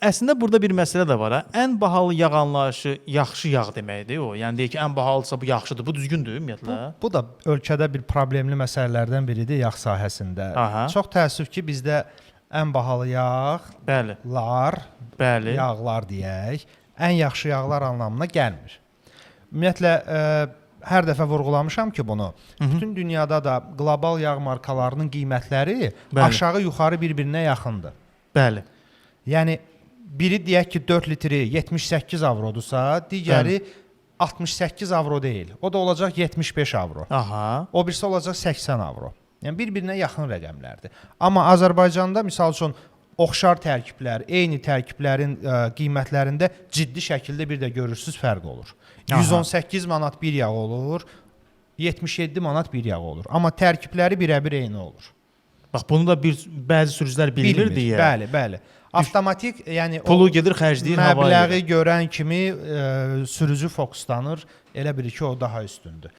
əslində burada bir məsələ də var ha. Ən bahalı yağ anlayışı yaxşı yağ deməkdir o. Yəni deyək ki, ən bahalısa bu yaxşıdır. Bu düzgündür ümumiyyətlə. Bu da ölkədə bir problemli məsələlərdən biridir yağ sahəsində. Aha. Çox təəssüf ki, bizdə ən bahalı Bəli. yağlar, yağlar deyək, ən yaxşı yağlar anlamına gəlmir. Ümumiyyətlə hər dəfə vurğulamışam ki bunu. Bütün dünyada da qlobal yağ markalarının qiymətləri aşağı-yuxarı bir-birinə yaxındır. Bəli. Yəni biri deyək ki 4 litri 78 avrodursa, digəri 68 avro deyil. O da olacaq 75 avro. Aha. O birisi olacaq 80 avro. Yəni bir-birinə yaxın rəqəmlərdir. Amma Azərbaycanda misal üçün oxşar tərkiblər, eyni tərkiblərin qiymətlərində ciddi şəkildə bir də görürsüz fərq olur. 118 manat bir yağ olur, 77 manat bir yağ olur. Amma tərkibləri birəbir eyni olur. Bax bunu da bəzi sürücülər bilmir deyə. Bəli, bəli. Avtomatik, yəni pulu gedir xərcləyir havaya. Məbləği görən kimi sürücü fokuslanır, elə bilir ki, o daha üstündür.